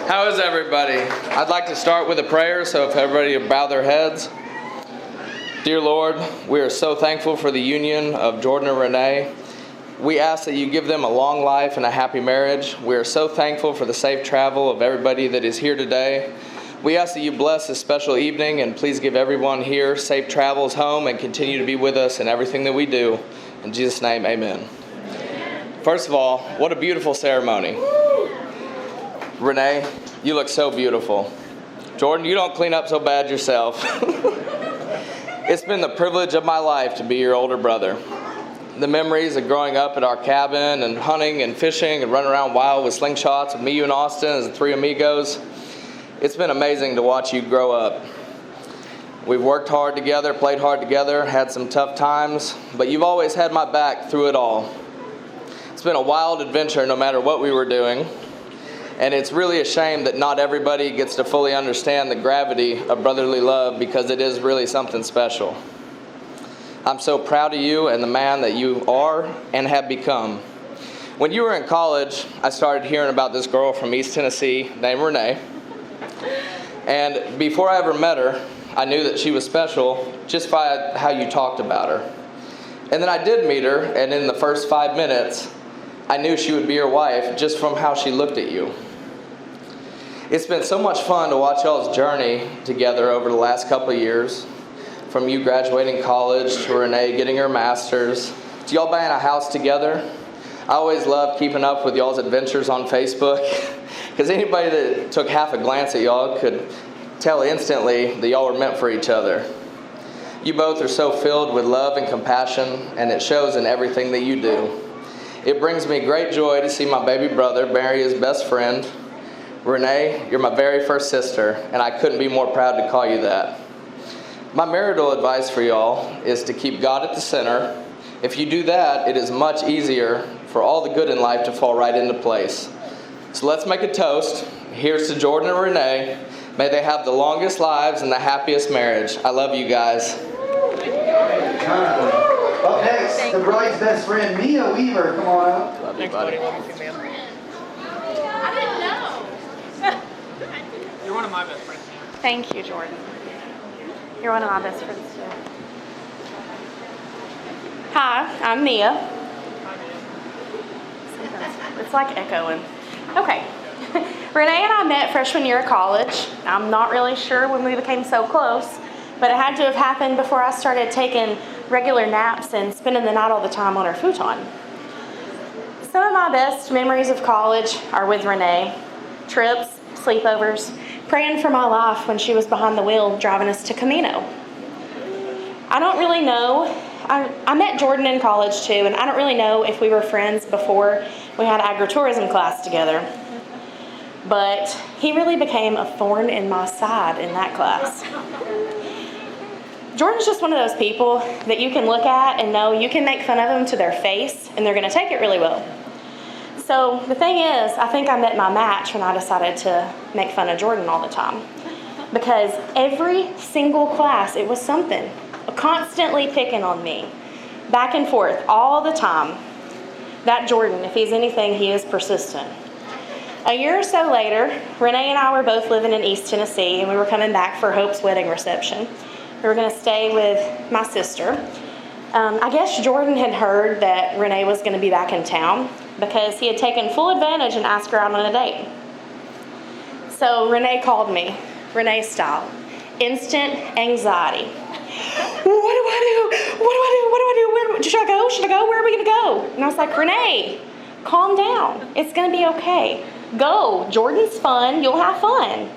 How is everybody? I'd like to start with a prayer, so if everybody would bow their heads. Dear Lord, we are so thankful for the union of Jordan and Renee. We ask that you give them a long life and a happy marriage. We are so thankful for the safe travel of everybody that is here today. We ask that you bless this special evening, and please give everyone here safe travels home and continue to be with us in everything that we do. In Jesus' name, amen. First of all, what a beautiful ceremony. Renee, you look so beautiful. Jordan, you don't clean up so bad yourself. It's been the privilege of my life to be your older brother. The memories of growing up at our cabin and hunting and fishing and running around wild with slingshots with me, you, and Austin as the three amigos. It's been amazing to watch you grow up. We've worked hard together, played hard together, had some tough times, but you've always had my back through it all. It's been a wild adventure no matter what we were doing. And it's really a shame that not everybody gets to fully understand the gravity of brotherly love, because it is really something special. I'm so proud of you and the man that you are and have become. When you were in college, I started hearing about this girl from East Tennessee named Renee. And before I ever met her, I knew that she was special just by how you talked about her. And then I did meet her, and in the first 5 minutes, I knew she would be your wife just from how she looked at you. It's been so much fun to watch y'all's journey together over the last couple of years. From you graduating college to Renee getting her master's, to y'all buying a house together. I always loved keeping up with y'all's adventures on Facebook, because anybody that took half a glance at y'all could tell instantly that y'all were meant for each other. You both are so filled with love and compassion, and it shows in everything that you do. It brings me great joy to see my baby brother marry his best friend. Renee, you're my very first sister, and I couldn't be more proud to call you that. My marital advice for y'all is to keep God at the center. If you do that, it is much easier for all the good in life to fall right into place. So let's make a toast. Here's to Jordan and Renee. May they have the longest lives and the happiest marriage. I love you guys. Up next, the bride's best friend, Mia Weaver. Come on up. Love you, buddy. I didn't know. You're one of my best friends. Thank you, Jordan. You're one of my best friends, too. Hi, I'm Mia. It's like echoing. Okay. Renee and I met freshman year of college. I'm not really sure when we became so close, but it had to have happened before I started taking regular naps and spending the night all the time on her futon. Some of my best memories of college are with Renee. Trips, sleepovers, praying for my life when she was behind the wheel driving us to Camino. I don't really know. I met Jordan in college too, and I don't really know if we were friends before we had agritourism class together. But he really became a thorn in my side in that class. Jordan's just one of those people that you can look at and know you can make fun of them to their face, and they're going to take it really well. So the thing is, I think I met my match when I decided to make fun of Jordan all the time. Because every single class, it was something. Constantly picking on me. Back and forth, all the time. That Jordan, if he's anything, he is persistent. A year or so later, Renee and I were both living in East Tennessee, and we were coming back for Hope's wedding reception. We were going to stay with my sister. I guess Jordan had heard that Renee was going to be back in town because he had taken full advantage and asked her out on a date. So Renee called me, Renee style. Instant anxiety. What do I do? What do I do? What do I do? Where, should I go? Should I go? Where are we going to go? And I was like, Renee, calm down. It's going to be okay. Go. Jordan's fun. You'll have fun.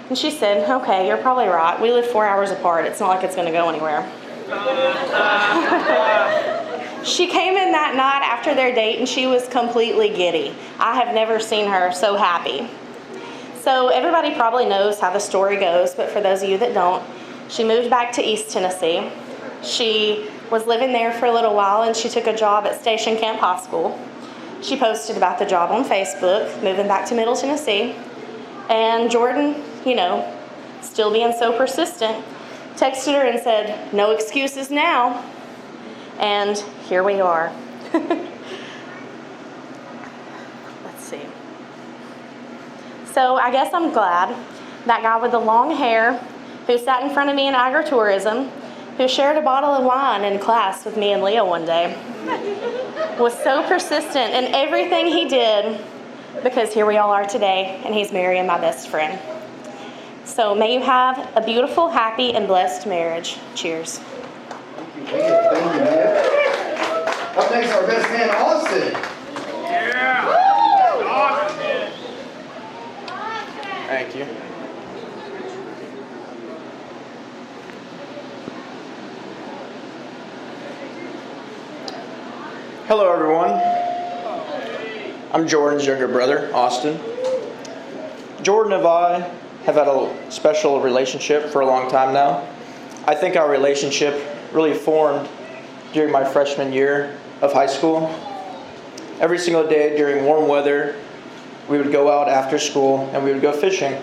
And she said, okay, you're probably right. We live 4 hours apart. It's not like it's going to go anywhere. She came in that night after their date, and she was completely giddy. I have never seen her so happy. So everybody probably knows how the story goes, but for those of you that don't, she moved back to East Tennessee. She was living there for a little while, and she took a job at Station Camp High School. She posted about the job on Facebook, moving back to Middle Tennessee. And Jordan, still being so persistent, texted her and said, no excuses now. And here we are. Let's see. So I guess I'm glad that guy with the long hair who sat in front of me in agritourism, who shared a bottle of wine in class with me and Leah one day, was so persistent in everything he did, because here we all are today, and he's marrying my best friend. So may you have a beautiful, happy, and blessed marriage. Cheers. Thank you, Up next, our best man, Austin. Yeah. Awesome, man. Thank you. Hello, everyone. I'm Jordan's younger brother, Austin. Jordan and I have had a special relationship for a long time now. I think our relationship really formed during my freshman year of high school. Every single day during warm weather, we would go out after school and we would go fishing.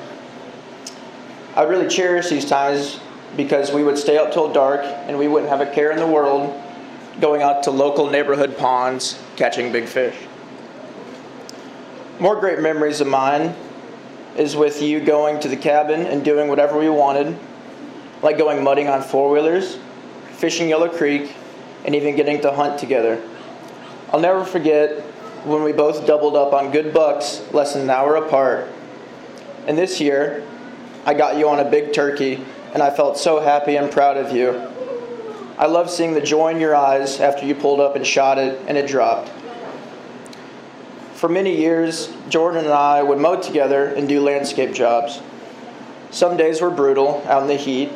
I really cherish these times because we would stay up till dark and we wouldn't have a care in the world going out to local neighborhood ponds catching big fish. More great memories of mine is with you going to the cabin and doing whatever we wanted, like going mudding on four-wheelers, fishing Yellow Creek, and even getting to hunt together. I'll never forget when we both doubled up on good bucks less than an hour apart. And this year, I got you on a big turkey, and I felt so happy and proud of you. I love seeing the joy in your eyes after you pulled up and shot it, and it dropped. For many years, Jordan and I would mow together and do landscape jobs. Some days were brutal out in the heat,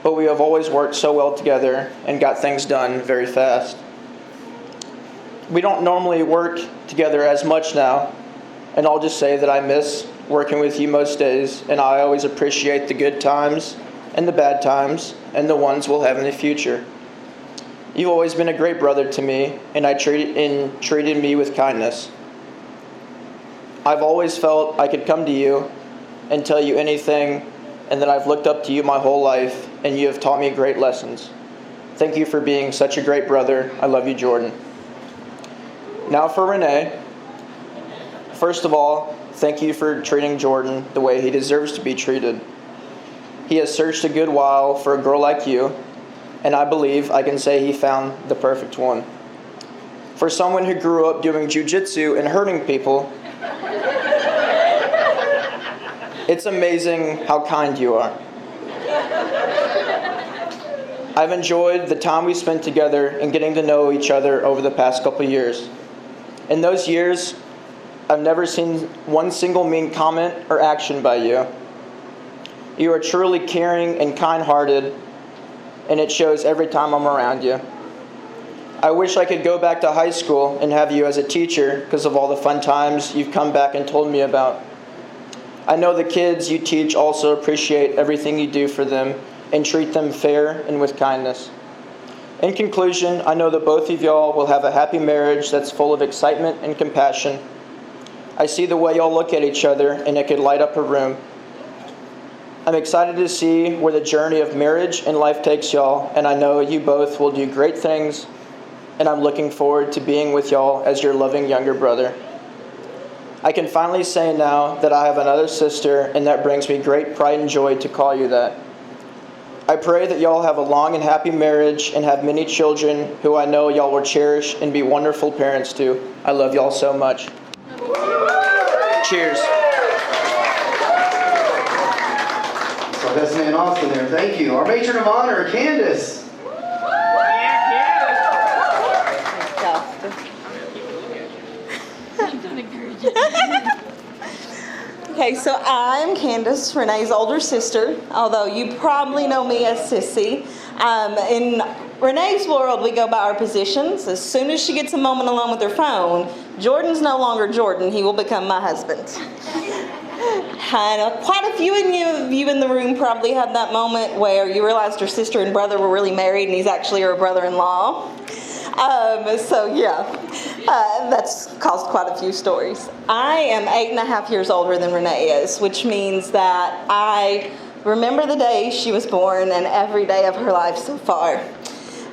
but we have always worked so well together and got things done very fast. We don't normally work together as much now, and I'll just say that I miss working with you most days, and I always appreciate the good times and the bad times and the ones we'll have in the future. You've always been a great brother to me, and treated me with kindness. I've always felt I could come to you and tell you anything, and that I've looked up to you my whole life, and you have taught me great lessons. Thank you for being such a great brother. I love you, Jordan. Now for Renee. First of all, thank you for treating Jordan the way he deserves to be treated. He has searched a good while for a girl like you, and I believe I can say he found the perfect one. For someone who grew up doing jiu-jitsu and hurting people, it's amazing how kind you are. I've enjoyed the time we spent together and getting to know each other over the past couple years. In those years, I've never seen one single mean comment or action by you. You are truly caring and kind-hearted, and it shows every time I'm around you. I wish I could go back to high school and have you as a teacher because of all the fun times you've come back and told me about. I know the kids you teach also appreciate everything you do for them and treat them fair and with kindness. In conclusion, I know that both of y'all will have a happy marriage that's full of excitement and compassion. I see the way y'all look at each other, and it could light up a room. I'm excited to see where the journey of marriage and life takes y'all, and I know you both will do great things, and I'm looking forward to being with y'all as your loving younger brother. I can finally say now that I have another sister, and that brings me great pride and joy to call you that. I pray that y'all have a long and happy marriage and have many children who I know y'all will cherish and be wonderful parents to. I love y'all so much. Cheers. Our best man, Austin, there. Thank you. Our matron of honor, Kandace. Okay, so I'm Kandace, Renee's older sister, although you probably know me as Sissy. In Renee's world, we go by our positions. As soon as she gets a moment alone with her phone, Jordan's no longer Jordan. He will become my husband. And quite a few of you in the room probably had that moment where you realized your sister and brother were really married and he's actually your brother-in-law. That's caused quite a few stories. I am 8.5 years older than Renee is, which means that I remember the day she was born and every day of her life so far.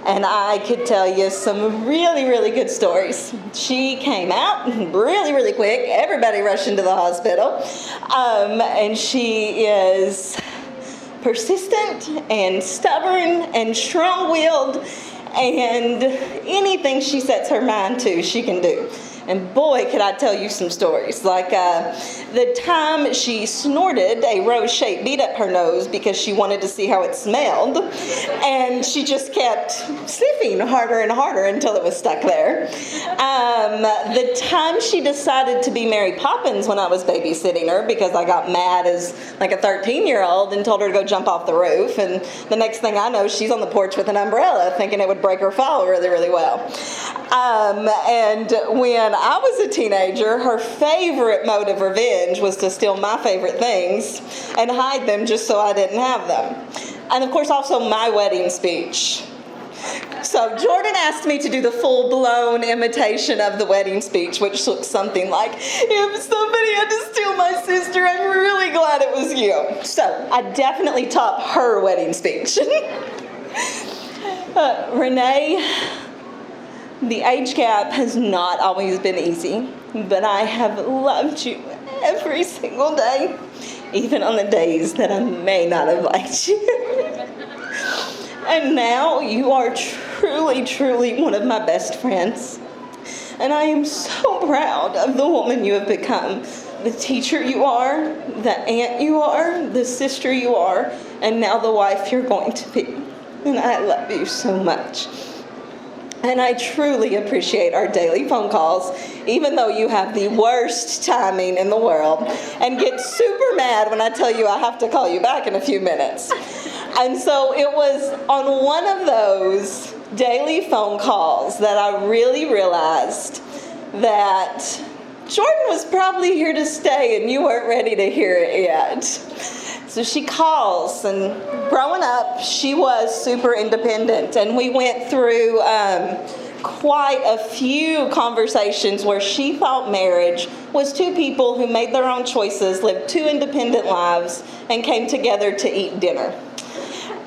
and I could tell you some really, really good stories. She came out really, really quick. Everybody rushed into the hospital. And she is persistent and stubborn and strong-willed, and anything she sets her mind to, she can do. And boy, could I tell you some stories. Like the time she snorted a rose-shaped bead up her nose because she wanted to see how it smelled. And she just kept sniffing harder and harder until it was stuck there. The time she decided to be Mary Poppins when I was babysitting her because I got mad as like a 13-year-old and told her to go jump off the roof. And the next thing I know, she's on the porch with an umbrella thinking it would break her fall really, really well. And when I was a teenager, her favorite mode of revenge was to steal my favorite things and hide them just so I didn't have them. And of course, also my wedding speech. So Jordan asked me to do the full-blown imitation of the wedding speech, which looks something like, if somebody had to steal my sister, I'm really glad it was you. So I definitely topped her wedding speech. Renee, the age gap has not always been easy, but I have loved you every single day, even on the days that I may not have liked you. And now you are truly, truly one of my best friends. And I am so proud of the woman you have become, the teacher you are, the aunt you are, the sister you are, and now the wife you're going to be. And I love you so much. And I truly appreciate our daily phone calls, even though you have the worst timing in the world and get super mad when I tell you I have to call you back in a few minutes. And so it was on one of those daily phone calls that I really realized that Jordan was probably here to stay and you weren't ready to hear it yet. So she calls, and growing up, she was super independent, and we went through quite a few conversations where she thought marriage was two people who made their own choices, lived two independent lives, and came together to eat dinner.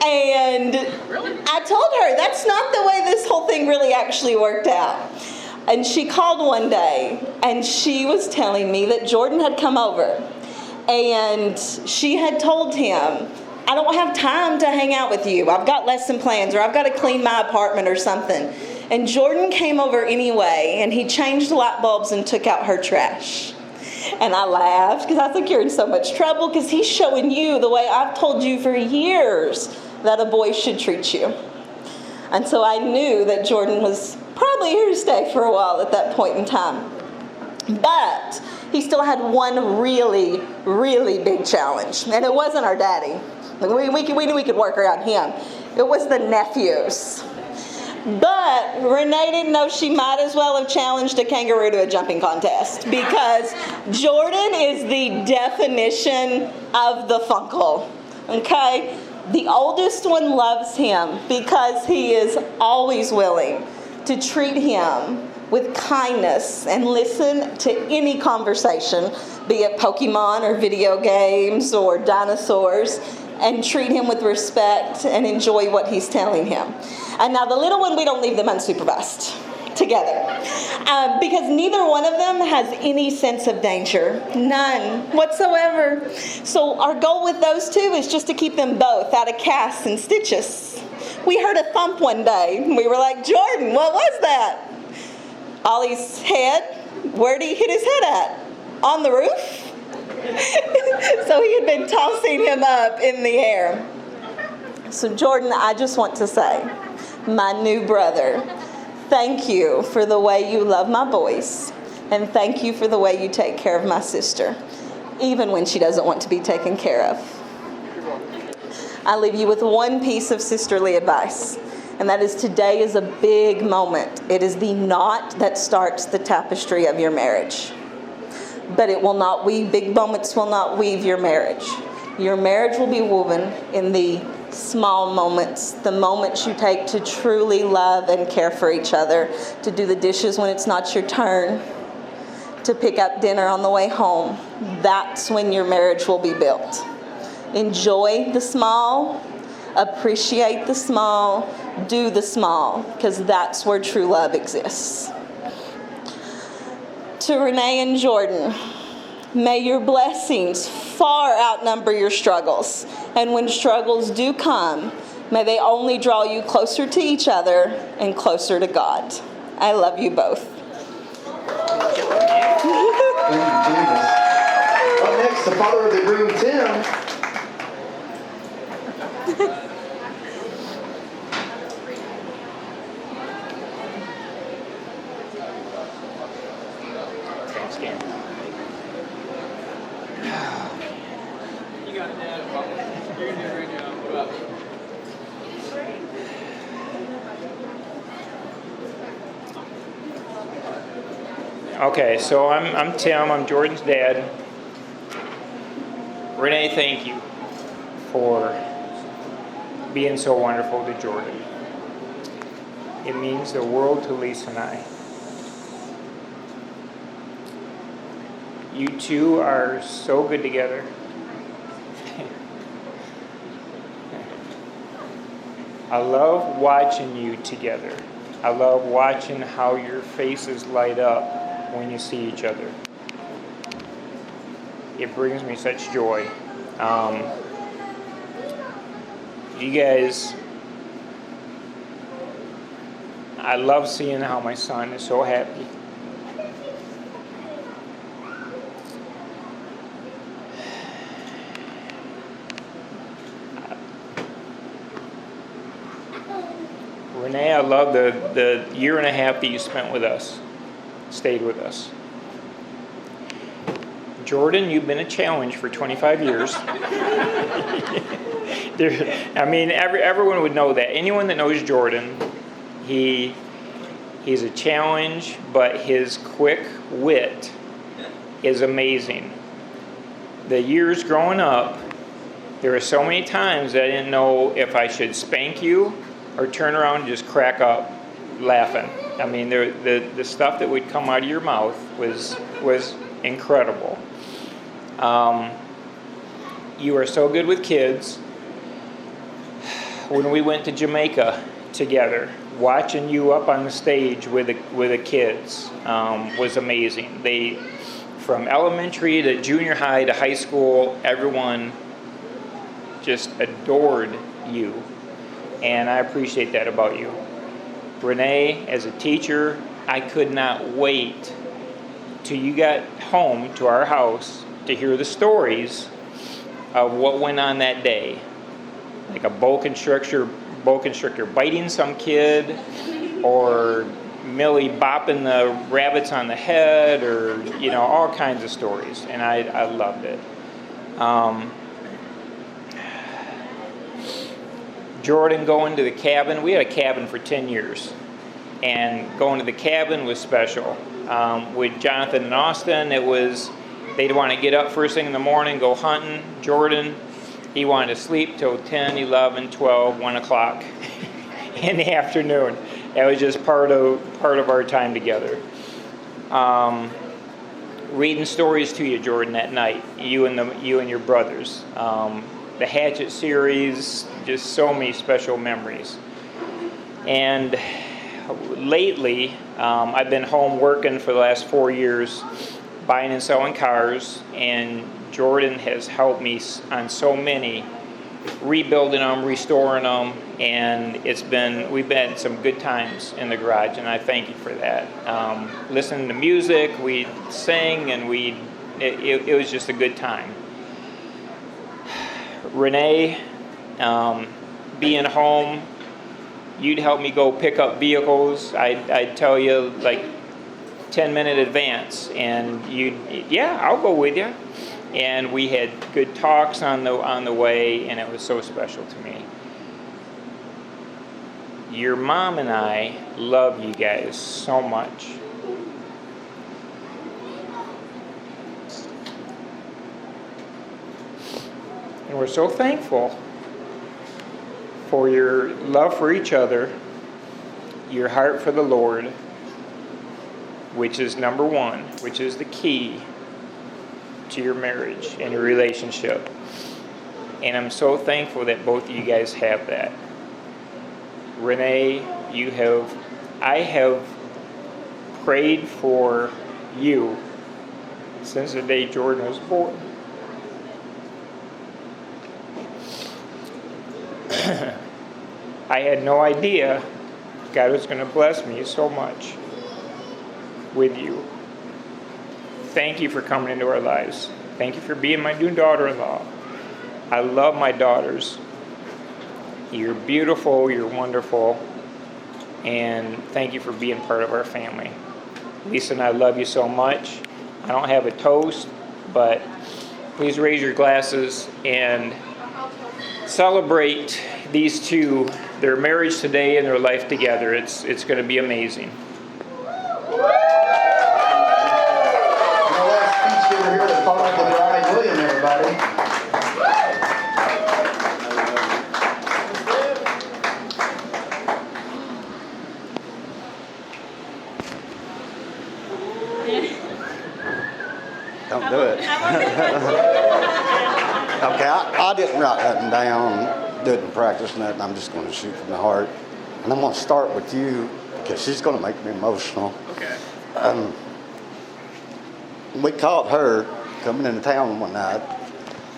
And I told her that's not the way this whole thing really actually worked out. And she called one day, and she was telling me that Jordan had come over. And she had told him, I don't have time to hang out with you. I've got lesson plans, or I've got to clean my apartment or something. And Jordan came over anyway, and he changed the light bulbs and took out her trash. And I laughed because I think you're in so much trouble because he's showing you the way I've told you for years that a boy should treat you. And so I knew that Jordan was probably here to stay for a while at that point in time. But he still had one really, really big challenge. And it wasn't our daddy. We knew we could work around him. It was the nephews. But Renee didn't know she might as well have challenged a kangaroo to a jumping contest because Jordan is the definition of the funkle. Okay? The oldest one loves him because he is always willing to treat him with kindness and listen to any conversation, be it Pokemon or video games or dinosaurs, and treat him with respect and enjoy what he's telling him. And now the little one, we don't leave them unsupervised together because neither one of them has any sense of danger, none whatsoever. So our goal with those two is just to keep them both out of casts and stitches. We heard a thump one day. We were like, Jordan, what was that? Ollie's head. Where'd he hit his head at? On the roof? So he had been tossing him up in the air. So Jordan, I just want to say, my new brother, thank you for the way you love my boys, and thank you for the way you take care of my sister, even when she doesn't want to be taken care of. I leave you with one piece of sisterly advice, and that is today is a big moment. It is the knot that starts the tapestry of your marriage. But it will not weave, big moments will not weave your marriage. Your marriage will be woven in the small moments, the moments you take to truly love and care for each other, to do the dishes when it's not your turn, to pick up dinner on the way home. That's when your marriage will be built. Enjoy the small, Appreciate the small, do the small, because that's where true love exists. To Renee and Jordan, may your blessings far outnumber your struggles. And when struggles do come, may they only draw you closer to each other and closer to God. I love you both. Thank you, Candace. Up next, the father of the groom, Tim. Thanks, Cam. You got it, Dad. You're doing a great job. What about? Okay, so I'm Tim. I'm Jordan's dad. Renee, thank you for being so wonderful to Jordan. It means the world to Lisa and I. You two are so good together. I love watching you together. I love watching how your faces light up when you see each other. It brings me such joy. You guys, I love seeing how my son is so happy. Renee, I love the year and a half that you spent with us, stayed with us. Jordan, you've been a challenge for 25 years. Everyone would know that. Anyone that knows Jordan, he's a challenge, but his quick wit is amazing. The years growing up, there were so many times that I didn't know if I should spank you or turn around and just crack up laughing. I mean, the stuff that would come out of your mouth was incredible. You are so good with kids. When we went to Jamaica together, watching you up on the stage with the kids was amazing. They, from elementary to junior high to high school, everyone just adored you. And I appreciate that about you. Renee, as a teacher, I could not wait till you got home to our house to hear the stories of what went on that day. Like a boa constrictor biting some kid, or Millie bopping the rabbits on the head, or all kinds of stories, and I loved it. Jordan going to the cabin. We had a cabin for 10 years, and going to the cabin was special. With Jonathan and Austin, they'd want to get up first thing in the morning, go hunting. Jordan, he wanted to sleep till 10, 11, 12, 1 o'clock in the afternoon. That was just part of our time together. Reading stories to you, Jordan, at night. You and your brothers. The Hatchet series, just so many special memories. And lately, I've been home working for the last 4 years, buying and selling cars, and Jordan has helped me on so many, rebuilding them, restoring them, and we've had some good times in the garage, and I thank you for that. Listening to music, we sang, and it was just a good time. Renee, being home, you'd help me go pick up vehicles. I'd tell you like 10-minute advance, and I'll go with you. And we had good talks on the way, and it was so special to me. Your mom and I love you guys so much. And we're so thankful for your love for each other, your heart for the Lord, which is number one, which is the key to your marriage and your relationship. And I'm so thankful that both of you guys have that. Renee, I have prayed for you since the day Jordan was born. I had no idea God was going to bless me so much with you. Thank you for coming into our lives. Thank you for being my new daughter-in-law. I love my daughters. You're beautiful, you're wonderful, and thank you for being part of our family. Lisa and I love you so much. I don't have a toast, but please raise your glasses and celebrate these two, their marriage today and their life together. It's going to be amazing. Last speech over here, the father of the bride, William, everybody. Don't do it. Okay, I didn't write nothing down, didn't practice nothing. I'm just going to shoot from the heart. And I'm going to start with you because she's going to make me emotional. Okay. We caught her coming into town one night.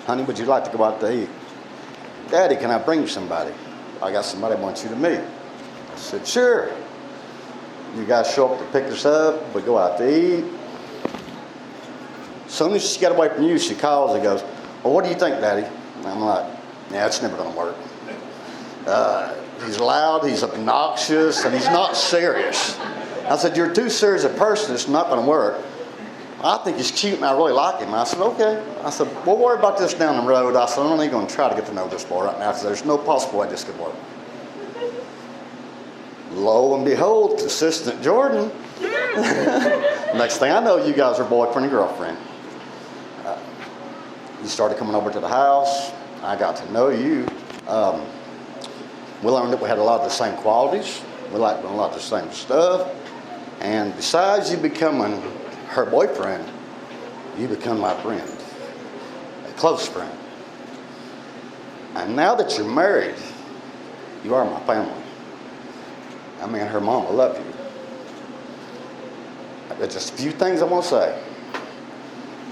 Honey, would you like to go out to eat? Daddy, can I bring you somebody? I got somebody I want you to meet. I said, sure. You guys show up to pick us up. We go out to eat. As soon as she got away from you, she calls and goes, well, what do you think, Daddy? And I'm like, yeah, it's never going to work. He's loud, he's obnoxious, and he's not serious. I said, you're too serious a person, it's not going to work. I think he's cute and I really like him. I said, okay. I said, we'll worry about this down the road. I said, I'm only going to try to get to know this boy right now because there's no possible way this could work. Lo and behold, consistent Jordan. Next thing I know, you guys are boyfriend and girlfriend. You started coming over to the house. I got to know you. We learned that we had a lot of the same qualities. We liked doing a lot of the same stuff. And besides you becoming her boyfriend, you become my friend, a close friend. And now that you're married, you are my family. I mean, her mama love you. There's just a few things I want to say.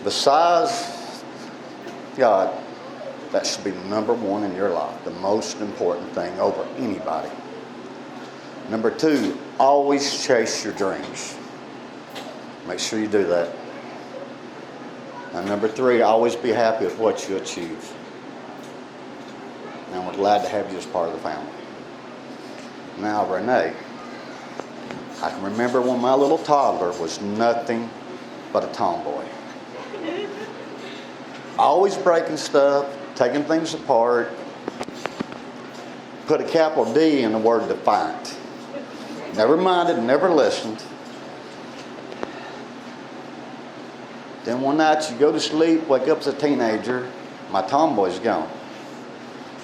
Besides God, that should be number one in your life, the most important thing over anybody. Number two, always chase your dreams. Make sure you do that. And number three, always be happy with what you achieve. And we're glad to have you as part of the family. Now, Renee, I can remember when my little toddler was nothing but a tomboy. Always breaking stuff, taking things apart. Put a capital D in the word defiant. Never minded, never listened. Then one night you go to sleep, wake up as a teenager, my tomboy's gone.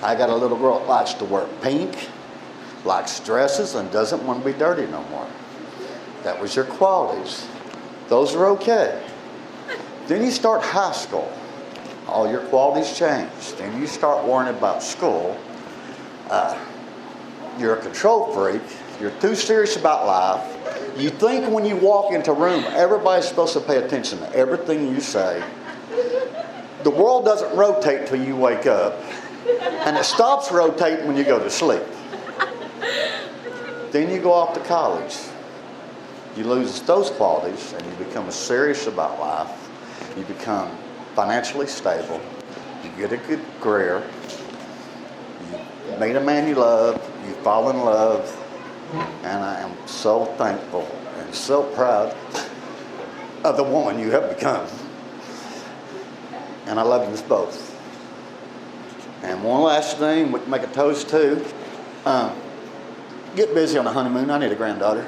I got a little girl that likes to wear pink, likes dresses, and doesn't want to be dirty no more. That was your qualities. Those are okay. Then you start high school. All your qualities change. Then you start worrying about school. You're a control freak. You're too serious about life. You think when you walk into a room, everybody's supposed to pay attention to everything you say. The world doesn't rotate till you wake up. And it stops rotating when you go to sleep. Then you go off to college. You lose those qualities and you become serious about life. You become financially stable. You get a good career. You meet a man you love. You fall in love. And I am so thankful and so proud of the woman you have become. And I love you both. And one last thing, we can make a toast too. Get busy on the honeymoon. I need a granddaughter.